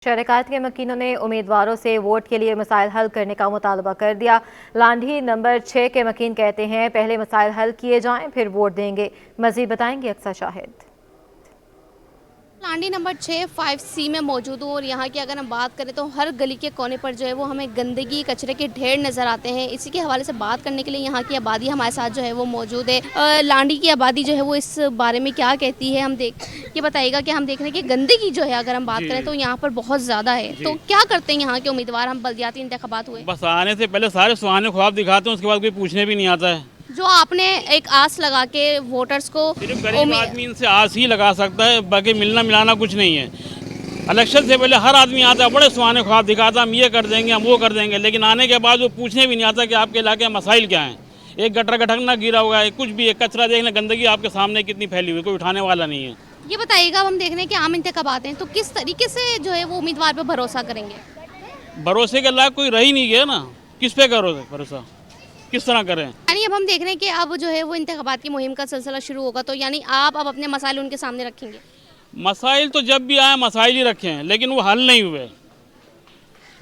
शहर के मकीनों ने उम्मीदवारों से वोट के लिए मसाइल हल करने का मुतालबा कर दिया। लांढी नंबर 6 के मकीन कहते हैं पहले मसाइल हल किए जाएं फिर वोट देंगे। मजीद बताएंगे अक्सर शाहिद। लांडी नंबर 6 5C में मौजूद हूँ और यहाँ की अगर हम बात करें तो हर गली के कोने पर जो है वो हमें गंदगी कचरे के ढेर नज़र आते हैं। इसी के हवाले से बात करने के लिए यहाँ की आबादी हमारे साथ जो है वो मौजूद है। लांडी की आबादी जो है वो इस बारे में क्या कहती है ये बताइएगा कि हम देख रहे हैं कि गंदगी जो है अगर हम बात करें तो यहाँ पर बहुत ज़्यादा है। तो क्या करते हैं यहाँ के उम्मीदवार? हम बल्दियाती इंतखाबात हुए, बस आने से पहले सारे सुहाने ख्वाब दिखाते हैं, उसके बाद कोई पूछने भी नहीं आता है। जो आपने एक आस लगा के वोटर्स को, सिर्फ गरीब आदमी इनसे आस ही लगा सकता है, बाकी मिलना मिलाना कुछ नहीं है। इलेक्शन से पहले हर आदमी आता है, बड़े सुहाने ख्वाब दिखाता, हम ये कर देंगे, हम वो कर देंगे, लेकिन आने के बाद वो पूछने भी नहीं आता कि आपके इलाके में मसाइल क्या हैं। एक गटर गठक ना गिरा हुआ है, कुछ भी एक कचरा देख लें, गंदगी आपके सामने कितनी फैली हुई, कोई उठाने वाला नहीं है। ये बताइएगा, हम देख रहे हैं कि आम इंतखाबात हैं तो किस तरीके से जो है वो उम्मीदवार पे भरोसा करेंगे? भरोसे के लायक कोई रह ही नहीं गया ना, किस पे करो भरोसा, किस तरह करें? यानी अब हम देख रहे हैं कि अब जो है वो इंतखाबात की मुहिम का सिलसिला शुरू होगा, तो यानी आप अब अपने मसाइल उनके सामने रखेंगे? मसाइल तो जब भी आए मसाइल ही रखे हैं, लेकिन वो हल नहीं हुए।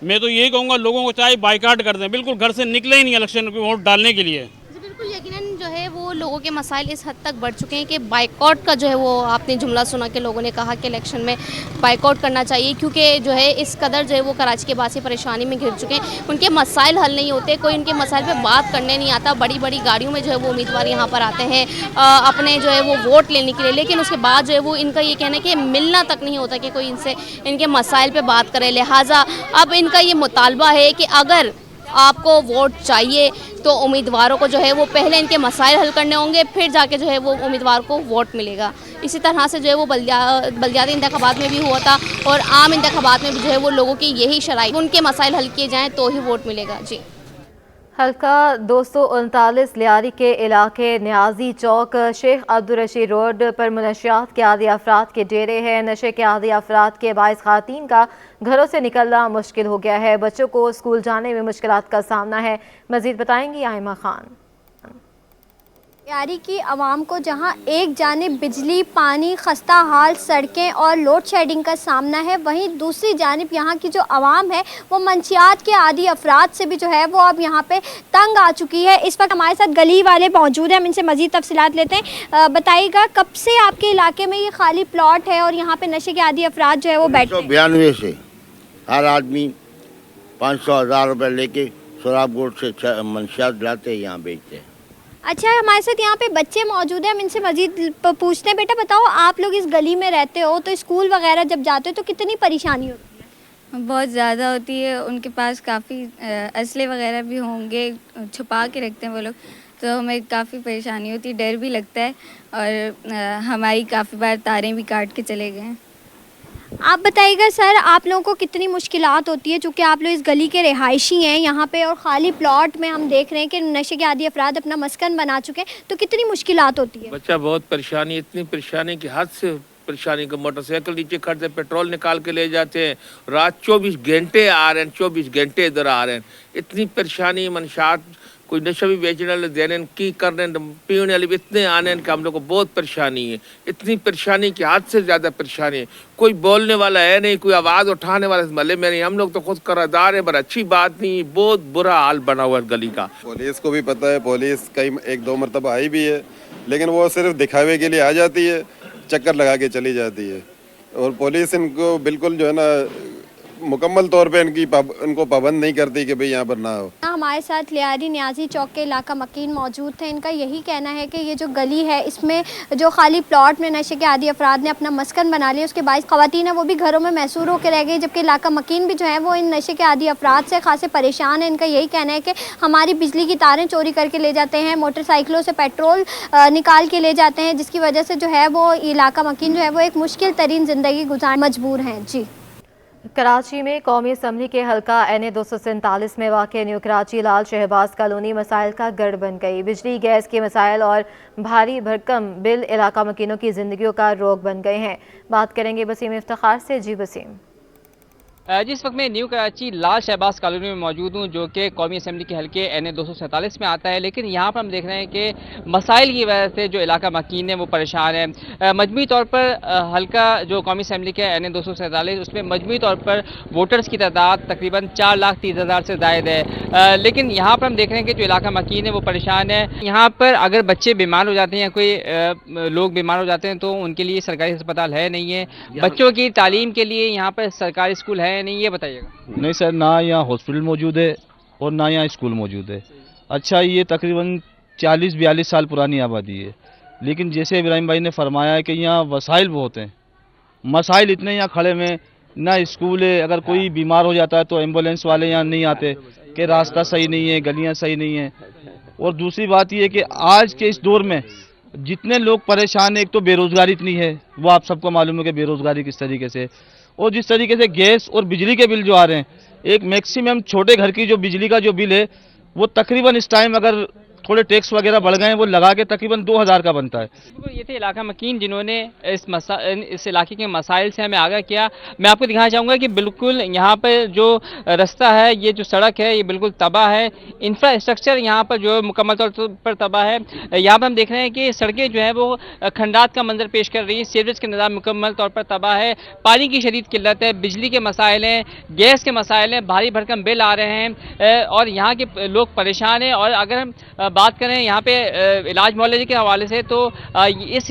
मैं तो यही कहूँगा लोगों को चाहे बाइकाट कर दें, बिल्कुल घर से निकले ही नहीं इलेक्शन में वोट डालने के लिए। बिल्कुल यकीनन जो है वो लोगों के मसाइल इस हद तक बढ़ चुके हैं कि बाइकआउट का जो है वो आपने जुमला सुना कि लोगों ने कहा कि इलेक्शन में बाइकआउट करना चाहिए, क्योंकि जो है इस कदर जो है वो कराची के वासी परेशानी में घिर चुके हैं। उनके मसाइल हल नहीं होते, कोई उनके मसाइल पे बात करने नहीं आता। बड़ी बड़ी गाड़ियों में जो है वो उम्मीदवार यहाँ पर आते हैं अपने जो है वो वोट लेने के लिए, लेकिन उसके बाद जो है वो इनका ये कहना है कि मिलना तक नहीं होता कि कोई इनसे इनके मसाइल पर बात करे। लिहाजा अब इनका ये मुतालबा है कि अगर आपको वोट चाहिए तो उम्मीदवारों को जो है वो पहले इनके मसाइल हल करने होंगे, फिर जाके जो है वो उम्मीदवार को वोट मिलेगा। इसी तरह से जो है वो बल्दियाती इंतखाबात में भी हुआ था और आम इंतखाबात में भी जो है वो लोगों की यही शराइ, उनके मसाइल हल किए जाएँ तो ही वोट मिलेगा। जी। हल्का 239 लियारी के इलाके न्याजी चौक शेख अब्दुल रशीद रोड पर मुनशियात के आदी अफराद के डेरे हैं। नशे के आदी अफराद के बाइस खातीन का घरों से निकलना मुश्किल हो गया है। बच्चों को स्कूल जाने में मुश्किलात का सामना है। मजीद बताएंगी आयमा खान। यारी की आवाम को जहां एक जानिब बिजली, पानी, खस्ता हाल सड़कें और लोड शेडिंग का सामना है, वहीं दूसरी जानिब यहाँ की जो आवाम है वो मंशियात के आदी अफराद से भी जो है वो अब यहाँ पे तंग आ चुकी है। इस वक्त हमारे साथ गली वाले मौजूद हैं, हम इनसे मज़ीद तफसीलात लेते हैं। बताइएगा, कब से आपके इलाके में ये खाली प्लॉट है और यहाँ पे नशे के आदी अफराद जो है वो बैठे? 1992 से हर आदमी 500-1000 रुपये लेके शराब गोट से मंशियात लाते हैं, यहाँ बेचते हैं। अच्छा, हमारे साथ यहाँ पे बच्चे मौजूद हैं, हम इनसे मजीद पूछते हैं। बेटा बताओ, आप लोग इस गली में रहते हो तो स्कूल वगैरह जब जाते हो तो कितनी परेशानी होती है? बहुत ज़्यादा होती है। उनके पास काफ़ी असले वगैरह भी होंगे, छुपा के रखते हैं वो लोग, तो हमें काफ़ी परेशानी होती है, डर भी लगता है और हमारी काफ़ी बार तारें भी काट के चले गए हैं। आप बताइएगा सर, आप लोगों को कितनी मुश्किलात होती है, चूँकि आप लोग इस गली के रिहायशी हैं यहाँ पे और ख़ाली प्लॉट में हम देख रहे हैं कि नशे के आदी अफराद अपना मस्कन बना चुके हैं, तो कितनी मुश्किलात होती है? बच्चा बहुत परेशानी, इतनी परेशानी कि हद से परेशानी को मोटरसाइकिल नीचे खड़ते, पेट्रोल निकाल के ले जाते हैं, रात 24 घंटे आ रहे हैं, 24 घंटे इधर आ रहे हैं। इतनी परेशानी, मनशात कोई नशा भी बेचने वाले देने की करने पीने वाले भी इतने आने कि हम लोग को बहुत परेशानी है। इतनी परेशानी कि हद से ज़्यादा परेशानी है। कोई बोलने वाला है नहीं, कोई आवाज़ उठाने वाला इस महल्ले में नहीं। हम लोग तो खुद करारदार है, पर अच्छी बात नहीं, बहुत बुरा हाल बना हुआ है गली का। पुलिस को भी पता है, पुलिस कई 1-2 मरतबा आई भी है, लेकिन वो सिर्फ दिखावे के लिए आ जाती है, चक्कर लगा के चली जाती है। और पुलिस इनको बिल्कुल जो है ना मुकम्मल तौर पे इनको पाबंद नहीं करती कि भाई यहाँ पर ना हो। हमारे साथ लियारी न्याजी चौक के इलाका मकीन मौजूद थे। इनका यही कहना है कि ये जो गली है इसमें जो खाली प्लॉट में नशे के आदी अफराद ने अपना मस्कन बना लिया, उसके बाद ख़वातीन है वो भी घरों में महसूर होकर रह गई, जबकि इलाका मकीन भी जो है वो इन नशे के आदी अफराद से खासे परेशान है। इनका यही कहना है कि हमारी बिजली की तारें चोरी करके ले जाते हैं, मोटरसाइकिलों से पेट्रोल निकाल के ले जाते हैं, जिसकी वजह से जो है वो इलाका मकीन जो है वो एक मुश्किल तरीन ज़िंदगी गुजारने मजबूर हैं। जी। कराची में कौमी असम्बली के हल्का NA 247 में वाक़ न्यू कराची लाल शहबाज कॉलोनी मसाइल का गढ़ बन गई। बिजली, गैस के मसाइल और भारी भरकम बिल इलाका मकीनों की ज़िंदगियों का रोग बन गए हैं। बात करेंगे वसीम इफ्तिखार से। जी वसीम। जिस वक्त मैं न्यू कराची लाल शहबाज कॉलोनी में मौजूद हूँ, जो कि कौमी असम्बली के हल्के NA 247 में आता है, लेकिन यहाँ पर हम देख रहे हैं कि मसाइल की वजह से जो इलाका मकीन है वो परेशान है। मजमूई तौर पर हल्का जो कौमी असम्बली के NA 247 उसमें मजमूई तौर पर वोटर्स की तादाद तकरीबन 4,30,000 से ज़ायद है, लेकिन यहाँ पर हम देख रहे हैं कि जो इलाका मकीन है वो परेशान है। यहाँ पर अगर बच्चे बीमार हो जाते हैं या कोई लोग बीमार हो जाते हैं तो उनके लिए सरकारी अस्पताल है नहीं है, बच्चों की तालीम के लिए यहाँ पर सरकारी स्कूल है नहीं, ये बताइएगा। नहीं सर, ना यहाँ हॉस्पिटल मौजूद है और ना यहाँ स्कूल मौजूद है। अच्छा, ये तकरीबन 40-42 साल पुरानी आबादी है, लेकिन जैसे इब्राहिम भाई ने फरमाया है कि यहाँ वसाइल बहुत हैं, मसाइल इतने यहाँ खड़े में, ना स्कूल है, अगर कोई बीमार हो जाता है तो एम्बुलेंस वाले यहाँ नहीं आते कि रास्ता सही नहीं है, गलियाँ सही नहीं है। और दूसरी बात ये है कि आज के इस दौर में जितने लोग परेशान हैं, एक तो बेरोज़गारी इतनी है, वो आप सबको मालूम है कि बेरोज़गारी किस तरीके से, और जिस तरीके से गैस और बिजली के बिल जो आ रहे हैं, एक मैक्सिमम छोटे घर की जो बिजली का जो बिल है वो तकरीबन इस टाइम अगर थोड़े टैक्स वगैरह बढ़ गए हैं वो लगा के तकरीबन 2,000 का बनता है। बिल्कुल, ये थे इलाका मकीन जिन्होंने इस इलाके के मसाइल से हमें आगाह किया। मैं आपको दिखाना चाहूँगा कि बिल्कुल यहाँ पर जो रास्ता है, ये जो सड़क है, ये बिल्कुल तबाह है। इंफ्रास्ट्रक्चर यहाँ पर जो मुकम्मल तौर पर तबाह है। यहाँ पर हम देख रहे हैं कि सड़कें जो है वो खंडात का मंजर पेश कर रही हैं, सीवरेज के निज़ाम मुकम्मल तौर पर तबाह है, पानी की शदीद किल्लत है, बिजली के मसाइल हैं, गैस के मसाइल हैं, भारी भरकम बिल आ रहे हैं और यहाँ के लोग परेशान हैं। और अगर हम बात करें यहाँ पे इलाज मुआवजे के हवाले से, तो इस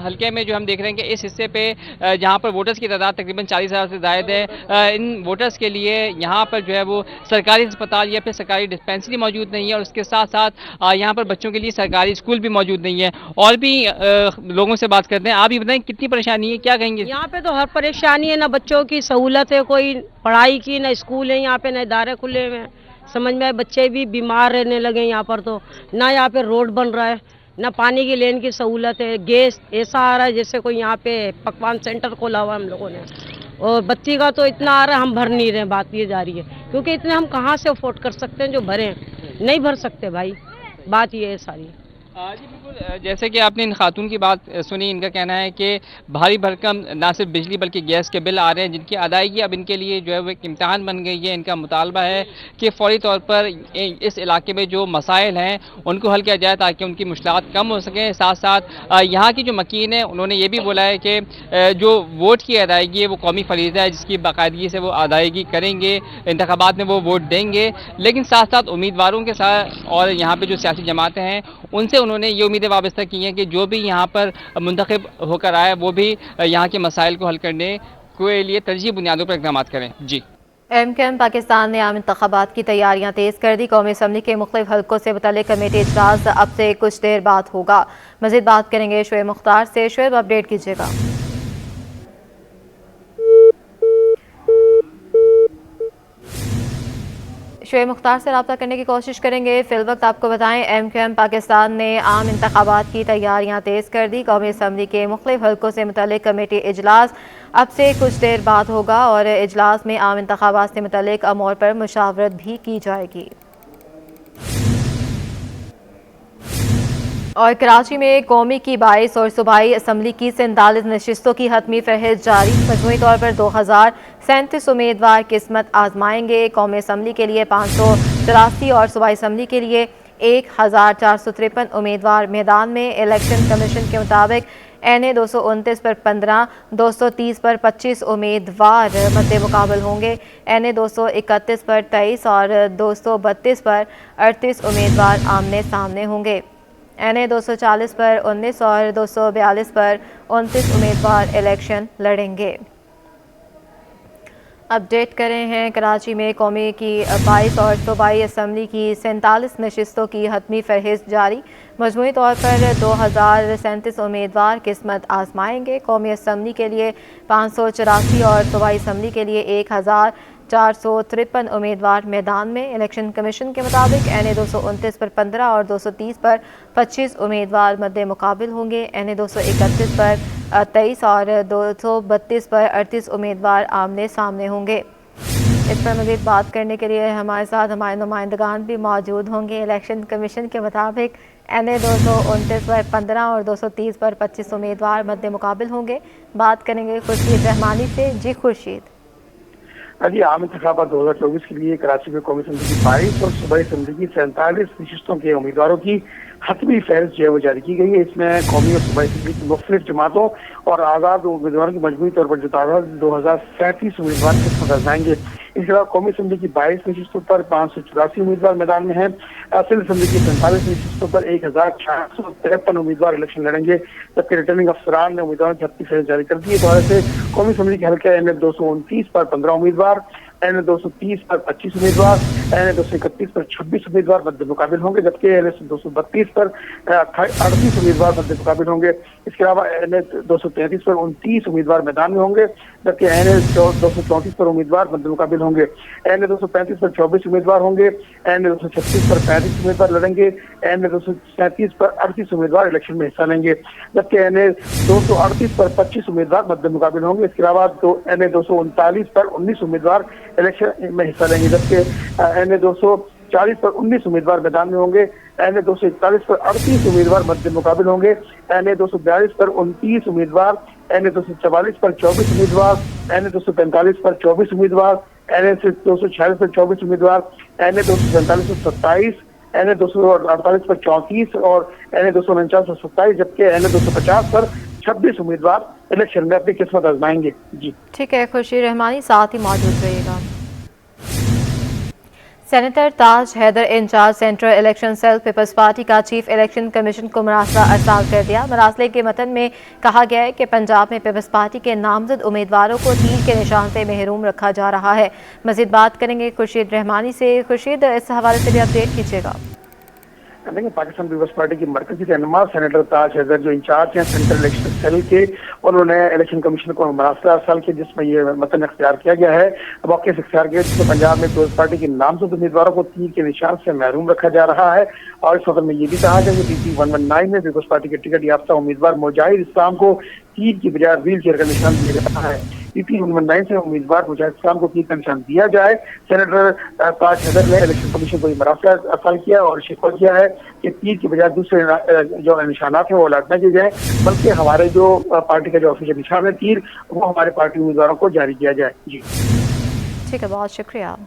हल्के में जो हम देख रहे हैं कि इस हिस्से पे जहाँ पर वोटर्स की तादाद तकरीबन 40,000 से ज़ायद है, इन वोटर्स के लिए यहाँ पर जो है वो सरकारी अस्पताल या फिर सरकारी डिस्पेंसरी मौजूद नहीं है, और उसके साथ साथ यहाँ पर बच्चों के लिए सरकारी स्कूल भी मौजूद नहीं है। और भी लोगों से बात करते हैं। आप ही बताएं कितनी परेशानी है, क्या कहेंगे? यहाँ पे तो हर परेशानी है, ना बच्चों की सहूलत है कोई पढ़ाई की, ना स्कूल है यहाँ पे, ना इदारे खुले हुए हैं। समझ में आए, बच्चे भी बीमार रहने लगे यहाँ पर, तो ना यहाँ पे रोड बन रहा है, ना पानी की लेन की सहूलत है, गैस ऐसा आ रहा है जैसे कोई यहाँ पे पकवान सेंटर खोला हुआ है हम लोगों ने, और बत्ती का तो इतना आ रहा है हम भर नहीं रहे। बात ये जा रही है क्योंकि इतने हम कहाँ से अफोर्ड कर सकते हैं जो भरें, नहीं भर सकते भाई, बात ये है सारी। जी बिल्कुल, जैसे कि आपने इन खातून की बात सुनी, इनका कहना है कि भारी भरकम ना सिर्फ बिजली बल्कि गैस के बिल आ रहे हैं, जिनकी अदायगी अब इनके लिए जो है वो एक इम्तहान बन गई है। इनका मुतालबा है कि फौरी तौर पर इस इलाके में जो मसाइल हैं उनको हल किया जाए ताकि उनकी मुश्किलात कम हो सकें। साथ साथ यहाँ की जो मकीन है उन्होंने ये भी बोला है कि जो वोट की अदायगी है वो कौमी फरीज़ा है, जिसकी बाकायदगी से वो अदायगी करेंगे, इंतखाबात में वो वोट देंगे। लेकिन साथ साथ उम्मीदवारों के साथ और यहाँ पर जो सियासी जमातें हैं उनसे उन्होंने ये उम्मीदें वाबस्ता की हैं कि जो भी यहाँ पर मुंतखब होकर आए वो भी यहाँ के मसाइल को हल करने के लिए तरजीह बुनियादों पर इक़दाम करें। जी, MKM पाकिस्तान ने आम इंतखाबात की तैयारियां तेज़ कर दी। कौमी असम्बली के मुख्तलिफ हल्कों से मुतल्लिक़ कमेटी इजलास अब से कुछ देर बाद होगा। मज़ीद बात करेंगे शुएब मुख्तार से। शुएब, अपडेट कीजिएगा। शुएब मुख्तार से रब्ता करने की कोशिश करेंगे। फिल वक्त आपको बताएं, MKM पाकिस्तान ने आम इंतखाबात की तैयारियां तेज़ कर दी। कौमी असम्बली के मुख्तलिफ हल्कों से मुतल्लिक़ कमेटी इजलास अब से कुछ देर बाद होगा और इजलास में आम इंतखाबात से मुतल्लिक़ अमूर पर मुशावरत भी की जाएगी। और कराची में कौमी की 22 और सूबाई असम्बली की 47 नशिस्तों की हतमी फहरिस्त जारी। मजमूई तौर पर 2037 उम्मीदवार किस्मत आजमाएंगे। कौमी असम्बली के लिए 584 और सूबाई असम्बली के लिए 1453 उम्मीदवार मैदान में। इलेक्शन कमीशन के मुताबिक NA 229 पर 15, 230 पर 25 उम्मीदवार मद्दे मुकाबल होंगे। NA 231 पर 23 और 232 पर 38 उम्मीदवार आमने सामने होंगे। NA 240 पर 19 और 242 पर 29 उम्मीदवार इलेक्शन लड़ेंगे। अपडेट करें हैं, कराची में कौमी की 22 और सूबाई असम्बली की 47 नशिस्तों की हतमी फहरिस्त जारी। मजमूई तौर पर 2037 उम्मीदवार किस्मत आजमाएंगे। कौमी असम्बली के लिए 584 और सूबाई असम्बली के लिए 1453 उम्मीदवार मैदान में। इलेक्शन कमीशन के मुताबिक NA 229 पर 15 और 230 पर 25 उम्मीदवार मद्दे मुकाबिल होंगे। NA 231 पर 23 और 232 पर 38 उम्मीदवार आमने सामने होंगे। इस पर मज़ीद बात करने के लिए हमारे साथ हमारे नुमाइंदगान भी मौजूद होंगे। इलेक्शन कमीशन के मुताबिक NA 229 पर 15 और 230 पर 25 उम्मीदवार मद्दे मुकाबिल होंगे। बात करेंगे खुर्शीद रहमानी से। जी खुर्शीद। जी आम इंतखाबात 2024 के लिए कराची में कौमी असम्बली की 22 और सूबाई असम्बली की 47 नशिस्तों के उम्मीदवारों की हतमी फहरिस्त जो है वो जारी की गई है। इसमें कौमी और सूबाई असम्बली की मुख्तलिफ जमातों और आज़ाद उम्मीदवारों की मजमूई तौर पर जो तादाद 2037 उम्मीदवार किस्मत आजमाएंगे। इसके अलावा कौमी असम्बली की 22 नशिस्तों पर 584 उम्मीदवार मैदान में हैं। असल असम्बली की 45 नशिस्तों पर 1453 उम्मीदवार इलेक्शन लड़ेंगे, जबकि रिटर्निंग अफसरान ने उम्मीदवारों की हतमी फहरिस्त जारी कर दी है। इस वजह से कौमी असम्बली के हल्के NA 229 पर 15 उम्मीदवार, NA 230 पर 25 उम्मीदवार, NA 231 पर 26 उम्मीदवार मद्दे मुकाबिल होंगे, जबकि NA 232 पर 38 उम्मीदवार मद्दे मुकाबिल होंगे। इसके अलावा NA 233 पर 29 उम्मीदवार मैदान में होंगे, जबकि NA 234 पर उम्मीदवार मद्दे मुकाबिल होंगे। NA 235 पर 24 उम्मीदवार होंगे, NA 236 पर 35 उम्मीदवार लड़ेंगे, NA 237 पर 38 उम्मीदवार इलेक्शन में हिस्सा लेंगे, जबकि NA 238 पर 25 उम्मीदवार मद्दे मुकाबिल होंगे। इसके अलावा NA 239 पर 19 उम्मीदवार इलेक्शन में हिस्सा लेंगे, जबकि NA 240 पर 19 उम्मीदवार मैदान में होंगे, NA 241 पर 38 उम्मीदवार मद्दे मुकाबिल होंगे, NA 242 पर 29 उम्मीदवार, NA 244 पर 24 उम्मीदवार, NA 245 पर 24 उम्मीदवार, NA 246 पर 24 उम्मीदवार, NA 247 पर 27, NA 248 पर 34 और NA 249 पर 27, जबकि NA 250 पर 26 उम्मीदवार इलेक्शन में अपनी किस्मत आजमाएंगे। जी ठीक है, खुर्शीद रहमानी साथ ही मौजूद रहिएगा। Senator Taj Haider in charge central election cell Peoples Party का चीफ इलेक्शन कमीशन को मरासला अरसाल कर दिया। मरासले के मतन में कहा गया है कि पंजाब में पीपल्स पार्टी के नामजद उम्मीदवारों को तीर के निशान से महरूम रखा जा रहा है। मजीद बात करेंगे खुर्शीद रहमानी से। खुर्शीद, इस हवाले से भी अपडेट कीजिएगा। देखिए, पाकिस्तान पीपल्स पार्टी की मरकजी रहनुमा सेनेटर ताज हैदर जो इंचार्ज हैं सेंट्रल इलेक्शन सेल के, उन्होंने इलेक्शन कमीशन को मरासला अरसाल किया जिसमें ये मतन अख्तियार किया गया है, मौके से अख्तियार किया जिसमें पंजाब में पीपल्स पार्टी के नामजद उम्मीदवारों को तीर के निशान से महरूम रखा जा रहा है। और इस वक्त में ये भी कहा गया कि PP 119 में पीपल्स पार्टी के टिकट याफ्ता उम्मीदवार मुजाहिद इस्लाम को तीर की बजाय व्हील चेयर का निशान दिया जाता है। PP 119 से उम्मीदवार मुजाहिद इस्लाम को तीर का निशान दिया जाए। सेनेटर ताज हैदर ने इलेक्शन कमीशन को मरासला अरसाल किया और शिकवा किया है कि तीर की बजाय दूसरे जो निशानात हैं वो अलर्ट न किए जाए, बल्कि हमारे जो पार्टी का जो ऑफिशियल निशान है तीर, वो हमारे पार्टी उम्मीदवारों को जारी किया जाए। जी ठीक है, बहुत शुक्रिया।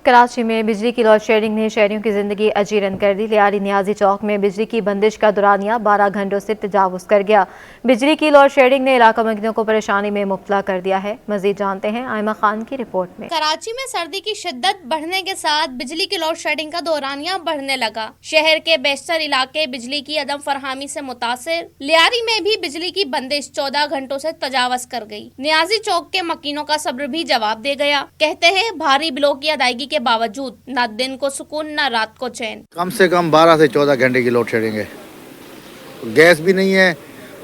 कराची में बिजली की लोड शेडिंग ने शहरियों की जिंदगी अजीरन कर दी। लियारी नियाजी चौक में बिजली की बंदिश का दौरानिया 12 घंटों से तजावुज कर गया। बिजली की लोड शेडिंग ने इलाका मकीनों को परेशानी में मुब्तला कर दिया है। मजीद जानते हैं आयमा खान की रिपोर्ट में। कराची में सर्दी की शिद्दत बढ़ने के साथ बिजली की लोड शेडिंग का दौरानिया बढ़ने लगा। शहर के बेशतर इलाके बिजली की अदम फरहमी से मुतासिर। लियारी में भी बिजली की बंदिश 14 घंटों से तजावज कर गई। नियाजी चौक के मकीनों का सब्र भी जवाब दे गया। कहते हैं भारी बिलों की अदायगी के बावजूद न दिन को सुकून न रात को चैन। कम से कम 12 से 14 घंटे की लोड शेडिंग है। गैस भी नहीं है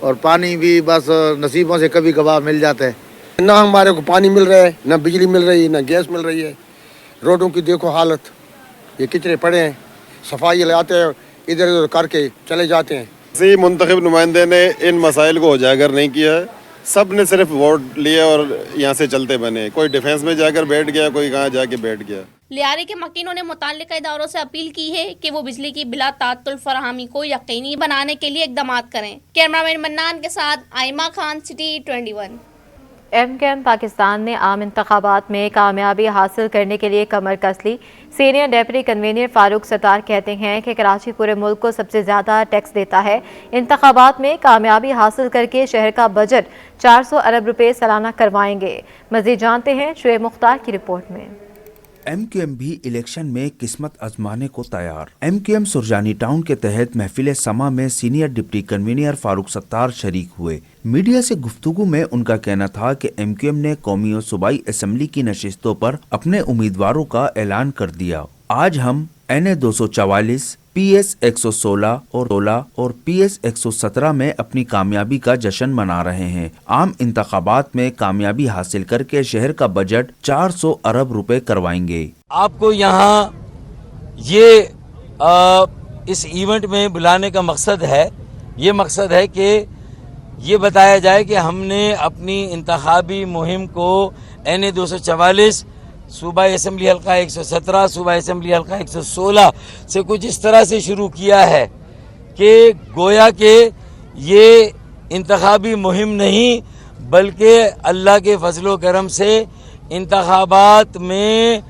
और पानी भी बस नसीबों से कभी कभार मिल जाता है। ना हमारे को पानी मिल रहा है, ना बिजली मिल रही है, ना गैस मिल रही है। रोडों की देखो हालत, ये किचरे पड़े हैं, सफाई लाते हैं इधर उधर करके चले जाते हैं। किसी मुंतखब नुमाइंदे ने इन मसाइल को उजागर नहीं किया है। सब ने सिर्फ वोट लिए और यहाँ से चलते बने। कोई डिफेंस में जाकर बैठ गया, कोई कहाँ जाके बैठ गया। लियारी के मकीनों ने मुताल्लिका इदारों से अपील की है कि वो बिजली की बिला तातुल फराहमी को यकीनी बनाने के लिए इक़दामात करें। कैमरामैन मन्नान के साथ आयमा खान, सिटी 21। MKM पाकिस्तान ने आम इंतखाबात में कामयाबी हासिल करने के लिए कमर कस ली। Senior deputy convener Farooq Sattar कहते हैं कि कराची पूरे मुल्क को सबसे ज़्यादा टैक्स देता है। इंतखाबात में कामयाबी हासिल करके शहर का बजट 400 अरब रुपए सालाना करवाएंगे। मज़ीद जानते हैं शुएब मुख्तार की रिपोर्ट में। MKM भी इलेक्शन में किस्मत आजमाने को तैयार। MKM सुरजानी टाउन के तहत महफिल समा में senior deputy convener Farooq Sattar शरीक हुए। मीडिया से गुफ्तगू में उनका कहना था कि MKM ने कौमी और सूबाई असम्बली की नशिस्तों पर अपने उम्मीदवारों का ऐलान कर दिया। आज हम NA 244, PS 116 और PS 117 में अपनी कामयाबी का जश्न मना रहे हैं। आम इंतखाबात में कामयाबी हासिल करके शहर का बजट 400 अरब रुपए करवाएंगे। आपको यहाँ ये इस इवेंट में बुलाने का मकसद है कि ये बताया जाए कि हमने अपनी इंतखाबी मुहिम को NA 244, सूबाई असम्बली हल्का 117, सूबाई असम्बली हल्का 116 से कुछ इस तरह से शुरू किया है कि गोया के ये इंतखाबी मुहिम नहीं बल्कि अल्लाह के फजलो करम से इंतखाबात में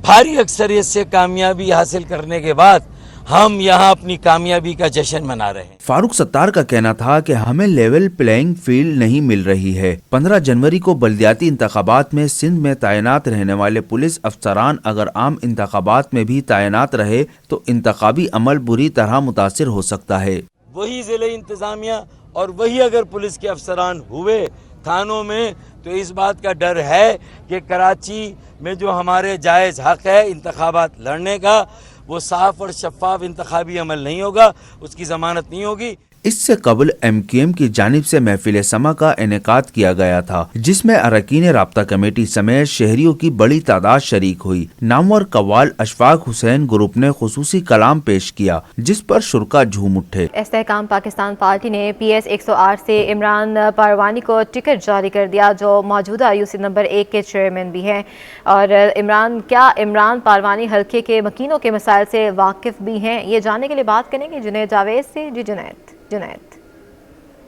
भारी अक्सरियत से कामयाबी हासिल करने के बाद हम यहाँ अपनी कामयाबी का जश्न मना रहे हैं। फारूक सत्तार का कहना था कि हमें लेवल प्लेइंग फील्ड नहीं मिल रही है। 15 जनवरी को बल्दियाती इंतखाबात में सिंध में तैनात रहने वाले पुलिस अफसरान अगर आम इंतखाबात में भी तैनात रहे तो इंतखाबी अमल बुरी तरह मुतासिर हो सकता है। वही ज़िले इंतजामिया और वही अगर पुलिस के अफसरान हुए थानों में तो इस बात का डर है कि कराची में जो हमारे जायज़ हक़ है इंतखाबात लड़ने का, वो साफ और शफाफ इंतखाबी अमल नहीं होगा, उसकी ज़मानत नहीं होगी। इससे कबल MQM की जानिब से महफिल समा का इनेकाद किया गया था, जिसमें अरकान राब्ता कमेटी समेत शहरियों की बड़ी तादाद शरीक हुई। नामवर कव्वाल अशफाक हुसैन ग्रुप ने खुसूसी कलाम पेश किया, जिस पर शुरका झूम उठे। इस्तेहकाम पाकिस्तान पार्टी ने PS 108 से इमरान पारवानी को टिकट जारी कर दिया, जो मौजूदा UC नंबर 1 के चेयरमैन भी हैं। और इमरान पारवानी हल्के के मकीनों के मसाइल से वाकिफ भी हैं, ये जानने के लिए बात करेंगे जुनैद जावेद से। जी जुनैद।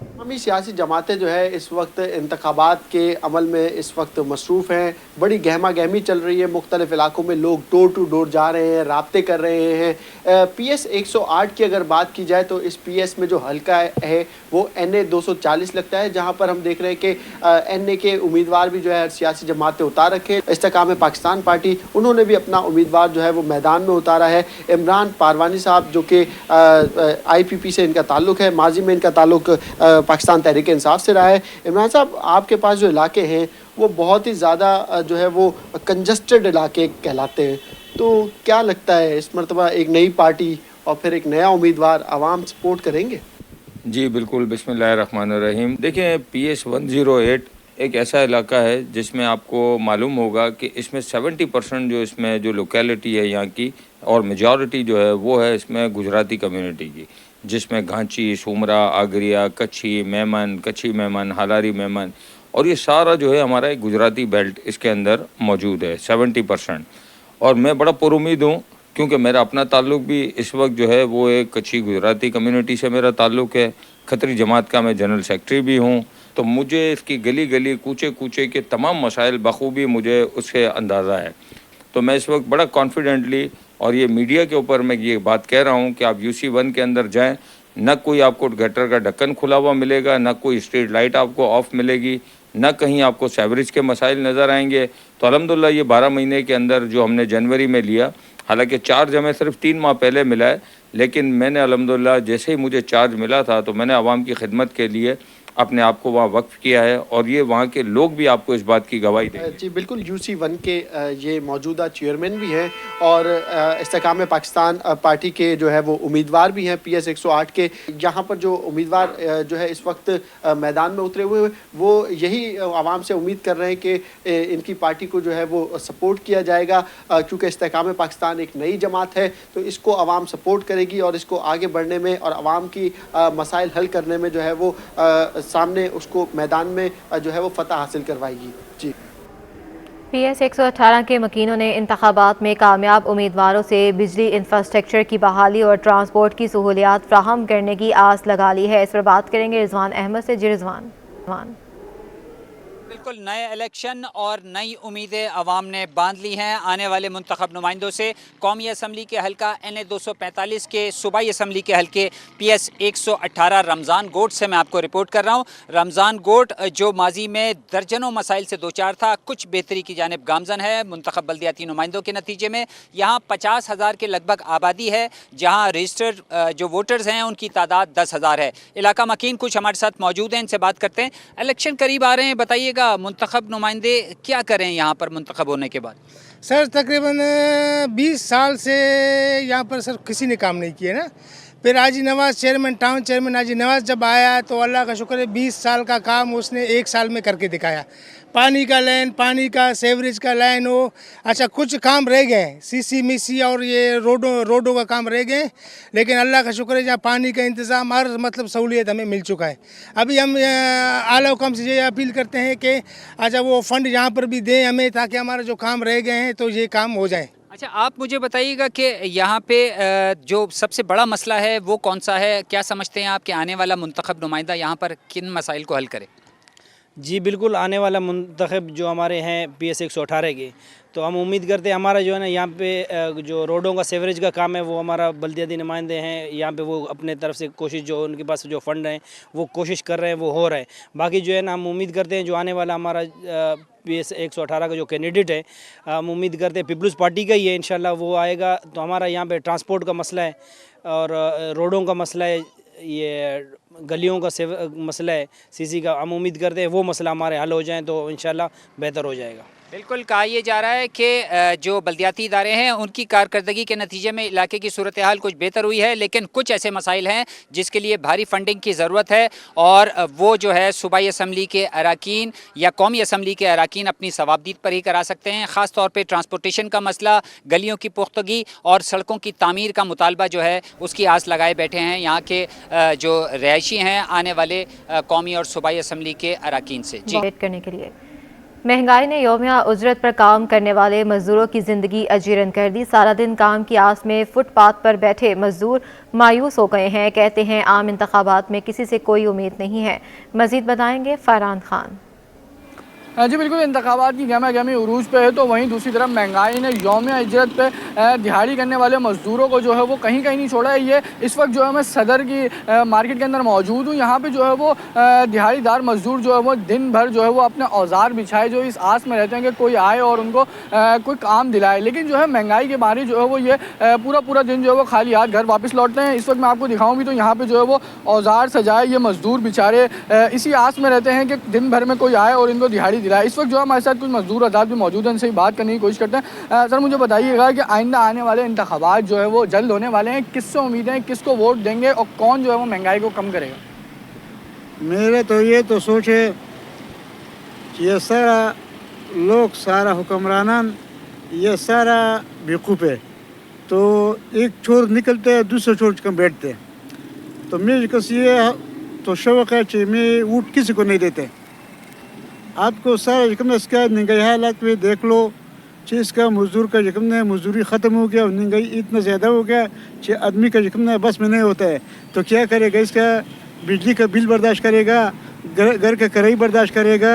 तमामी सियासी जमातें जो है इस वक्त इंतखाबात के अमल में इस वक्त मसरूफ़ हैं। बड़ी गहमा गहमी चल रही है, मुख्तलिफ इलाकों में लोग डोर टू डोर जा रहे हैं, राब्ते कर रहे हैं। PS 108 की अगर बात की जाए तो इस PS में जो हल्का है वो NA 240 लगता है, जहां पर हम देख रहे हैं कि NA के उम्मीदवार भी जो है सियासी जमातें उतार रखे हैं। इस्तेहकाम पाकिस्तान पार्टी उन्होंने भी अपना उम्मीदवार जो है वो मैदान में उतारा है। इमरान पारवानी साहब जो कि IPP से इनका ताल्लुक़ है, माजी में इनका ताल्लुक़ पाकिस्तान तहरीक इंसाफ से रहा है। इमरान साहब, आपके पास जो इलाके हैं वो बहुत ही ज़्यादा जो है वो कंजस्टेड इलाके कहलाते हैं, तो क्या लगता है इस मरतबा एक नई पार्टी और फिर एक नया उम्मीदवार आवाम सपोर्ट करेंगे? जी बिल्कुल, बिस्मिल्लाहिर्रहमानिर्रहीम। देखिए, PS 108 एक ऐसा इलाका है जिसमें आपको मालूम होगा कि इसमें 70% जो इसमें जो लोकेलिटी है यहाँ की और मेजॉरिटी जो है वो है इसमें गुजराती कम्युनिटी की, जिसमें घांची, सुमरा, आगरिया, कच्छी मेमन, हालारी मेमन, और ये सारा जो है हमारा एक गुजराती बेल्ट इसके अंदर मौजूद है 70%। और मैं बड़ा पुरुमीद हूँ क्योंकि मेरा अपना ताल्लुक़ भी इस वक्त जो है वो एक कच्छी गुजराती कम्युनिटी से मेरा ताल्लुक़ है। खतरी जमात का मैं जनरल सेक्रेटरी भी हूँ, तो मुझे इसकी गली गली कूचे कूचे के तमाम मसाइल बखूबी मुझे उससे अंदाज़ा है। तो मैं इस वक्त बड़ा कॉन्फिडेंटली, और ये मीडिया के ऊपर मैं ये बात कह रहा हूँ कि आप UC1 के अंदर जाएं, न कोई आपको गटर का ढक्कन खुला हुआ मिलेगा, न कोई स्ट्रीट लाइट आपको ऑफ मिलेगी, न कहीं आपको सेवरेज के मसाइल नज़र आएंगे। तो अल्हम्दुलिल्लाह ये 12 महीने के अंदर जो हमने जनवरी में लिया, हालांकि चार्ज हमें सिर्फ 3 माह पहले मिला है, लेकिन मैंने अल्हम्दुलिल्लाह जैसे ही मुझे चार्ज मिला था तो मैंने आवाम की खिदमत के लिए अपने आप को वहाँ वक्फ किया है, और ये वहाँ के लोग भी आपको इस बात की गवाही देंगे। जी बिल्कुल, UC1 के ये मौजूदा चेयरमैन भी हैं और इस्तेहकाम पाकिस्तान पार्टी के जो है वो उम्मीदवार भी हैं PS 108 के। यहाँ पर जो उम्मीदवार जो है इस वक्त मैदान में उतरे हुए, वो यही आवाम से उम्मीद कर रहे हैं कि इनकी पार्टी को जो है वो सपोर्ट किया जाएगा, क्योंकि इस्तेहकाम पाकिस्तान एक नई जमात है, तो इसको आवाम सपोर्ट करेगी और इसको आगे बढ़ने में और आवाम की मसाइल हल करने में जो है वो सामने उसको मैदान में जो है वो फतह हासिल करवाएगी। जी। PS 118 के मकीनों ने इंतखाबात में कामयाब उम्मीदवारों से बिजली इंफ्रास्ट्रक्चर की बहाली और ट्रांसपोर्ट की सहूलियात फ्राहम करने की आस लगा ली है। इस पर बात करेंगे रिजवान अहमद से। जी रिजवान। बिल्कुल, नए इलेक्शन और नई उम्मीदें अवाम ने बांध ली हैं आने वाले मुंतखब नुमाइंदों से। कौमी असम्बली के हल्का NA 245 के सूबाई असम्बली के हल्के PS 118 रमज़ान गोट से मैं आपको रिपोर्ट कर रहा हूँ। रमज़ान गोट जो माजी में दर्जनों मसाइल से दो चार था, कुछ बेहतरी की जानिब गामजन है मुंतखब बल्दियाती नुमाइंदों के नतीजे में। यहाँ 50,000 के लगभग आबादी है, जहाँ रजिस्टर्ड जो वोटर्स हैं उनकी तादाद 10,000 है। इलाका मकीन कुछ हमारे साथ मौजूद हैं, इनसे बात करते हैं। इलेक्शन करीब आ रहे हैं, बताइएगा मुंतखब नुमाइंदे क्या करें यहाँ पर मुंतखब होने के बाद? सर तकरीबन 20 साल से यहाँ पर सर किसी ने काम नहीं किया ना। फिर हाजी नवाज़ चेयरमैन, टाउन चेयरमैन हाजी नवाज़ जब आया तो अल्लाह का शुक्र है 20 साल का काम उसने 1 साल में करके दिखाया। पानी का लाइन, पानी का सेवरेज का लाइन हो, अच्छा कुछ काम रह गए, सीसी मिसी और ये रोडों का काम रह गए, लेकिन अल्लाह का शुक्र है जहाँ पानी का इंतज़ाम हर मतलब सहूलियत हमें मिल चुका है। अभी हम आला हुकाम से ये अपील करते हैं कि अच्छा वो फंड यहाँ पर भी दें हमें, ताकि हमारे जो काम रह गए हैं तो ये काम हो जाए। अच्छा, आप मुझे बताइएगा कि यहाँ पे जो सबसे बड़ा मसला है वो कौन सा है? क्या समझते हैं आप कि आने वाला मुंतखब नुमाइंदा यहाँ पर किन मसाइल को हल करे? जी बिल्कुल, आने वाला मुंतखब जो हमारे हैं PS 118 के, तो हम उम्मीद करते हैं हमारा जो है ना यहाँ पे जो रोडों का सीवरेज का काम है वो हमारा बल्दियाती नुमाइंदे हैं यहाँ पे, वो अपने तरफ से कोशिश, जो उनके पास जो फंड हैं वो कोशिश कर रहे हैं, वो हो रहा है। बाकी जो है ना हम उम्मीद करते हैं जो आने वाला हमारा PS 118 का जो कैंडिडेट है, हम उम्मीद करते हैं पीपल्स पार्टी का ही है, इंशाल्लाह वो आएगा। तो हमारा यहाँ पे ट्रांसपोर्ट का मसला है और रोडों का मसला है, ये गलियों का मसला है, CC का, हम उम्मीद करते हैं वो मसला हमारे हल हो जाए तो इंशाल्लाह बेहतर हो जाएगा। बिल्कुल, कहा यह जा रहा है कि जो बल्दियाती इदारे हैं उनकी कारकर्दगी के नतीजे में इलाके की सूरत हाल कुछ बेहतर हुई है, लेकिन कुछ ऐसे मसाइल हैं जिसके लिए भारी फंडिंग की ज़रूरत है, और वो जो है सूबाई असम्बली के अराकीन या कौमी असम्बली के अराकीन अपनी सवाबदीद पर ही करा सकते हैं। ख़ास तौर पर ट्रांसपोर्टेशन का मसला, गलियों की पुख्तगी और सड़कों की तामीर का मुतालबा जो है उसकी आस लगाए बैठे हैं यहाँ के जो रहायशी हैं आने वाले कौमी और सूबाई असम्बली के अराकीन से। जी करने के लिए महंगाई ने यौमिया उजरत पर काम करने वाले मजदूरों की जिंदगी अजीरन कर दी। सारा दिन काम की आस में फुटपाथ पर बैठे मजदूर मायूस हो गए हैं। कहते हैं आम इंतखाबात में किसी से कोई उम्मीद नहीं है। मजीद बताएंगे फरहान खान। जी बिल्कुल, इंतखाबात की गहमा गहमी उरूज पे है, तो वहीं दूसरी तरफ महंगाई ने यौमिया इजरत पे दिहाड़ी करने वाले मज़दूरों को जो है वो कहीं कहीं नहीं छोड़ा है। ये इस वक्त जो है मैं सदर की मार्केट के अंदर मौजूद हूँ। यहाँ पे जो है वो दिहाड़ीदार मज़दूर जो है वो दिन भर जो है वो अपने औजार बिछाए जो इस आस में रहते हैं कि कोई आए और उनको कोई काम दिलाए, लेकिन जो है महंगाई के बारे जो है वो ये पूरा दिन जो है वो खाली हाथ घर वापस लौटते हैं। इस वक्त मैं आपको दिखाऊँ भी तो यहाँ पर जो है वो औजार सजाए ये मज़दूर बेचारे इसी आस में रहते हैं कि दिन भर में कोई आए और इनको दिहाड़ी दिलाए। इस वक्त जो हमारे साथ कुछ मजदूर आजाद भी मौजूद हैं, इनसे ही बात करने की कोशिश करते हैं। सर मुझे बताइएगा कि आइंदा आने वाले इंतखाबात जो है वो जल्द होने वाले हैं, किससे उम्मीदें हैं, किसको वोट देंगे और कौन जो है वो महंगाई को कम करेगा? मेरे तो ये तो सोच है कि ये सारा लोग, सारा हुक्मरान, ये सारा बेवकूफ़ है, तो एक छोर निकलते हैं दूसरे छोर कम बैठते हैं। तो मेरे कस ये तो शौक़ है कि मैं वोट किसी को नहीं देते। आपको सारा यकम इसका महंगाई हालात में देख लो, चीज़ का मजदूर का यकम ने मजदूरी ख़त्म हो गया और महंगाई इतना ज़्यादा हो गया कि आदमी का यकम ने बस में नहीं होता है। तो क्या करेगा? इसका बिजली का बिल बर्दाश्त करेगा, घर का किराया बर्दाश्त करेगा,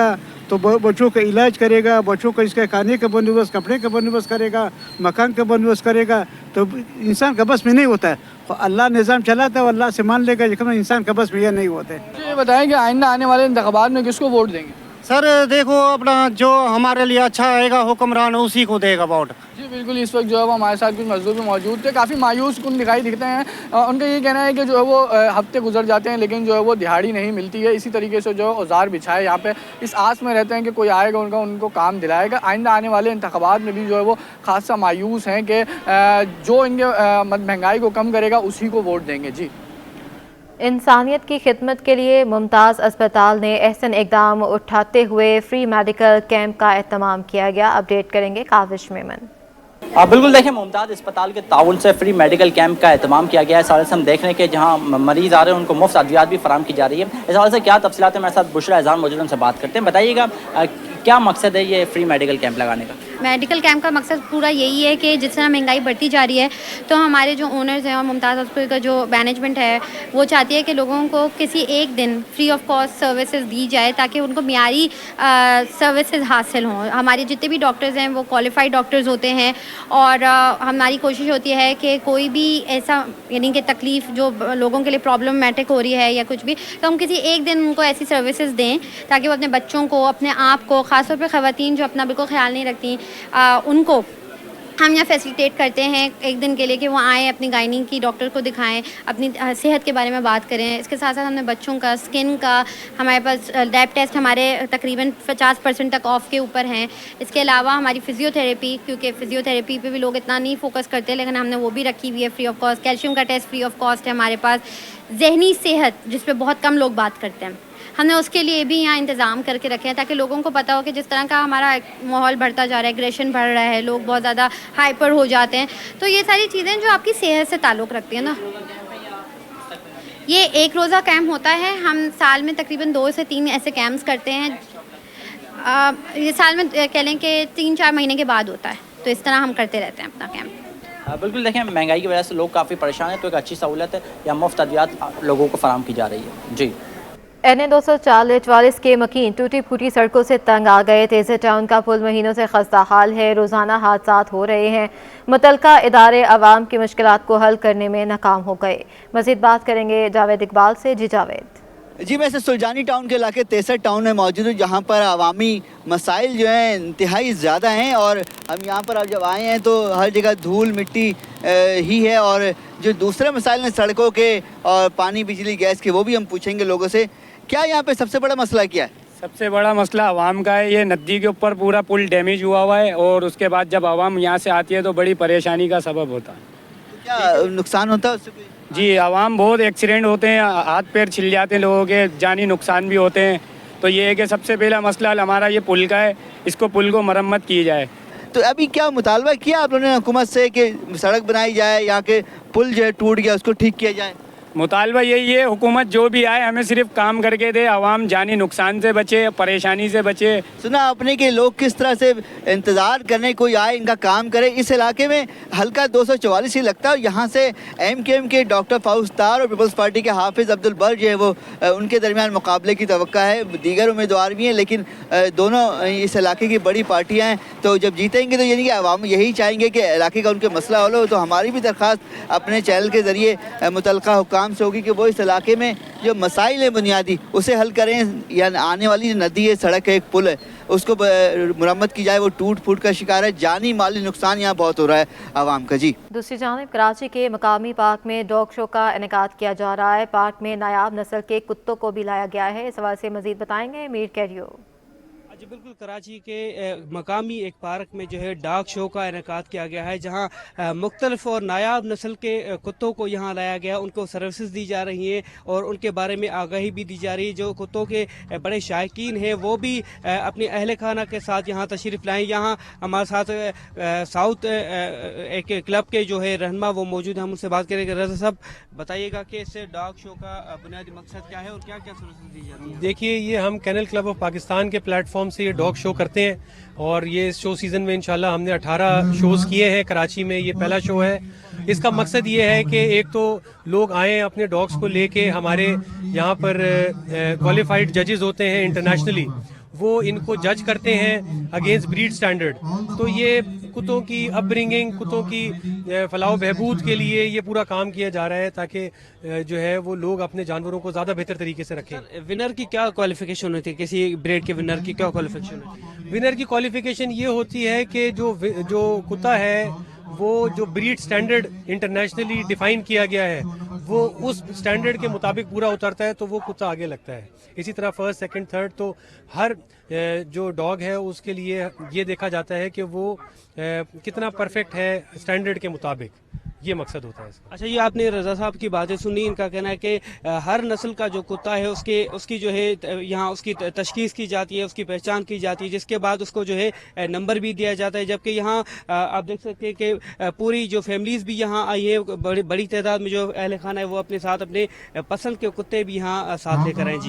तो बच्चों का इलाज करेगा, बच्चों का इसका खाने का बंदोबस्त, कपड़े का बंदोबस्त करेगा, मकान का बंदोबस्त करेगा, तो इंसान का बस में नहीं होता है। तो अल्लाह निज़ाम चलाता है, अल्लाह से मान लेगा, यकम इंसान का बस में यह नहीं होता है। ये बताएं कि आइंदा आने वाले इंतखाबात में किसको वोट देंगे? सर देखो, अपना जो हमारे लिए अच्छा आएगा हुक्मरान उसी को देगा वोट। जी बिल्कुल, इस वक्त जो है वो हमारे साथ कुछ मजदूर भी मौजूद थे, काफ़ी मायूस कुन दिखाई दिखते हैं। उनका ये कहना है कि जो है वो हफ्ते गुजर जाते हैं लेकिन जो है वो दिहाड़ी नहीं मिलती है। इसी तरीके से जो है औजार बिछाए यहाँ पे इस आस में रहते हैं कि कोई आएगा उनको काम दिलाएगा। आइंदा आने वाले इंतखाबात में भी जो है वो खासा मायूस हैं कि जो इनके महंगाई को कम करेगा उसी को वोट देंगे। जी, इंसानियत की खिदमत के लिए मुमताज़ अस्पताल ने अहसन इकदाम उठाते हुए फ्री मेडिकल कैंप का एहतमाम किया गया। अपडेट करेंगे काविश मेमन। बिल्कुल, देखिए मुमताज़ अस्पताल के ताउन से फ्री मेडिकल कैंप का एहतमाम किया गया है। सारे से हम देख रहे हैं कि जहाँ मरीज़ आ रहे हैं उनको मुफ्त अद्वियात भी फराम की जा रही है। इस हवाले से क्या तफसीलात है, मेरे साथ बुशरा एजान मौजूद, उनसे बात करते हैं। बताइएगा क्या मकसद है ये फ्री मेडिकल कैंप लगाने का? मेडिकल कैंप का मकसद पूरा यही है कि जिस तरह महंगाई बढ़ती जा रही है तो हमारे जो ओनर्स हैं और मुमताज़ हॉस्पिटल का जो मैनेजमेंट है वो चाहती है कि लोगों को किसी एक दिन फ्री ऑफ कॉस्ट सर्विसेज दी जाए ताकि उनको मियारी सर्विसेज हासिल हों। हमारे जितने भी डॉक्टर्स हैं वो क्वालिफाइड डॉक्टर्स होते हैं और हमारी कोशिश होती है कि कोई भी ऐसा यानी कि तकलीफ़ जो लोगों के लिए प्रॉब्लमेटिक हो रही है या कुछ भी, तो हम किसी एक दिन उनको ऐसी सर्विसेज दें ताकि वो अपने बच्चों को, अपने आप को, ख़ासतौर पर ख़वातीन जो अपना बिल्कुल ख्याल नहीं रखती, उनको हम यहाँ फैसिलिटेट करते हैं एक दिन के लिए कि वो आएँ, अपनी गायनी की डॉक्टर को दिखाएं, अपनी सेहत के बारे में बात करें। इसके साथ साथ हमने बच्चों का स्किन का, हमारे पास लैब टेस्ट हमारे तकरीबन 50% तक ऑफ के ऊपर हैं। इसके अलावा हमारी फ़िज़ियोथेरेपी, क्योंकि फ़िज़ियोथेरेपी पे भी लोग इतना नहीं फोकस करते, लेकिन हमने वो भी रखी हुई है फ्री ऑफ कॉस्ट। कैल्शियम का टेस्ट फ्री ऑफ कॉस्ट है हमारे पास। जहनी सेहत जिस पे बहुत कम लोग बात करते हैं, हमने उसके लिए भी यहाँ इंतज़ाम करके रखे हैं ताकि लोगों को पता हो कि जिस तरह का हमारा माहौल बढ़ता जा रहा है, एग्रेशन बढ़ रहा है, लोग बहुत ज़्यादा हाइपर हो जाते हैं, तो ये सारी चीज़ें जो आपकी सेहत से ताल्लुक़ रखती हैं ना, ये एक रोज़ा कैंप होता है। हम साल में तकरीबन 2 से 3 ऐसे कैंप्स करते हैं। ये साल में कह लें कि 3-4 महीने के बाद होता है, तो इस तरह हम करते रहते हैं अपना कैंप। बिल्कुल, देखें महंगाई की वजह से लोग काफ़ी परेशान हैं, तो एक अच्छी सहूलत है या मुफ्त अद्वियात लोगों को फराहम की जा रही है। जी, NA-244 के मकीन टूटी फूटी सड़कों से तंग आ गए। तेज़र टाउन का पुल महीनों से खस्ता हाल है, रोज़ाना हादसात हो रहे हैं। मुतलका इदारे आवाम की मुश्किलात को हल करने में नाकाम हो गए। मज़ीद बात करेंगे जावेद इकबाल से। जी जावेद। जी, मैं सुल्तानी टाउन के इलाके तेसर टाउन में मौजूद हूँ, जहाँ पर अवामी मसाइल जो हैं इंतहाई ज़्यादा हैं। और हम यहाँ पर अब जब आए हैं तो हर जगह धूल मिट्टी ही है। और जो दूसरे मसाइल हैं सड़कों के और पानी बिजली गैस के, वो भी हम पूछेंगे लोगों से। क्या यहाँ पे सबसे बड़ा मसला क्या है? सबसे बड़ा मसला आवाम का है। ये नदी के ऊपर पूरा पुल डैमेज हुआ है और उसके बाद जब आवाम यहाँ से आती है तो बड़ी परेशानी का सबब होता है। क्या नुकसान होता है उससे? जी, आवाम बहुत एक्सीडेंट होते हैं, हाथ पैर छिल जाते हैं लोगों के, जानी नुकसान भी होते हैं। तो ये है कि सबसे पहला मसला हमारा ये पुल का है, इसको पुल को मरम्मत की जाए। तो अभी क्या मुतालबा किया आप लोगों ने हुकूमत से कि सड़क बनाई जाए, यहाँ के पुल जो है टूट गया उसको ठीक किया जाए? मुतालबा यही है, हुकूमत जो भी आए हमें सिर्फ काम करके दे, आवाम जानी नुकसान से बचे, परेशानी से बचे। सुना आपने कि लोग किस तरह से इंतज़ार करने कोई आए, इनका काम करे। इस इलाके में हल्का 244 ही लगता है। यहाँ से MKM के डॉक्टर फाउस्तार और पीपल्स पार्टी के हाफिज़ अब्दुल बर जो है वो उनके दरमियान मुकाबले की तवक्का है। दीगर उम्मीदवार भी हैं, लेकिन दोनों इस इलाके की बड़ी पार्टियाँ हैं। तो जब जीतेंगे तो यानी कि आवाम यही चाहेंगे कि इलाके का उनके मसला हल हो। तो हमारी भी दरख्वास्त अपने चैनल के ज़रिए मुतलका हुक्काम से होगी कि वो इस इलाके में जो मसाइल हैं बुनियादी उसे हल करें। या आने वाली जो नदी है, सड़क है, एक पुल है, उसको मुरम्मत की जाए। वो टूट फूट का शिकार है, जानी माली नुकसान यहाँ बहुत हो रहा है आवाम का। जी, दूसरी जानिब कराची के मकामी पार्क में डॉग शो का इनेकाद किया जा रहा है। पार्क में नायाब नस्ल के कुत्तों को भी लाया गया है। इस हवाले से मजीद बताएंगे मीर कैरियो। जी बिल्कुल, कराची के मकामी एक पार्क में जो है डॉग शो का इनेकाद किया गया है, जहां मुख्तलिफ और नायाब नस्ल के कुत्तों को यहां लाया गया, उनको सर्विसेज दी जा रही हैं और उनके बारे में आगाही भी दी जा रही है। जो कुत्तों के बड़े शायकीन हैं वो भी अपने अहल खाना के साथ यहां तशरीफ़ लाएँ। यहाँ हमारे साथ साउथ एक क्लब के जो है रहनुमा वो मौजूद हैं, हम उनसे बात करेंगे। रज़ा साहब, बताइएगा कि इस डॉग शो का बुनियादी मकसद क्या है और क्या क्या सर्विसेज दी जाती है? देखिए, ये हम कैनल क्लब ऑफ पाकिस्तान के प्लेटफॉर्म से ये डॉग शो करते हैं और ये शो सीज़न में इंशाल्लाह हमने 18 शोज़ किए हैं। कराची में ये पहला शो है। इसका मकसद ये है कि एक तो लोग आएँ अपने डॉग्स को लेके, हमारे यहाँ पर क्वालिफाइड जजेस होते हैं इंटरनेशनली, वो इनको जज करते हैं अगेंस्ट ब्रीड स्टैंडर्ड। तो ये कुत्तों की अपब्रिंगिंग, कुत्तों की फलाह बहबूद के लिए ये पूरा काम किया जा रहा है, ताकि जो है वो लोग अपने जानवरों को ज़्यादा बेहतर तरीके से रखें। विनर की क्या क्वालिफिकेशन होती है? किसी ब्रीड के विनर की क्या क्वालिफिकेशन होती है? विनर की क्वालिफिकेशन ये होती है कि जो कुत्ता है वो जो ब्रीड स्टैंडर्ड इंटरनेशनली डिफाइन किया गया है वो उस स्टैंडर्ड के मुताबिक पूरा उतरता है तो वो कुत्ता आगे लगता है। इसी तरह फर्स्ट, सेकंड, थर्ड, तो हर जो डॉग है उसके लिए ये देखा जाता है कि वो कितना परफेक्ट है स्टैंडर्ड के मुताबिक। ये मकसद होता है इसका। अच्छा, ये आपने रज़ा साहब की बातें सुनी। इनका कहना है कि हर नस्ल का जो कुत्ता है उसकी जो है यहाँ उसकी तशखीस की जाती है, उसकी पहचान की जाती है, जिसके बाद उसको जो है नंबर भी दिया जाता है। जबकि यहाँ आप देख सकते हैं कि पूरी जो फैमिलीज़ भी यहाँ आई है, बड़ी तादाद में जो अहल खाना है वो अपने साथ अपने पसंद के कुत्ते भी यहाँ साथ लेकर आए। जी।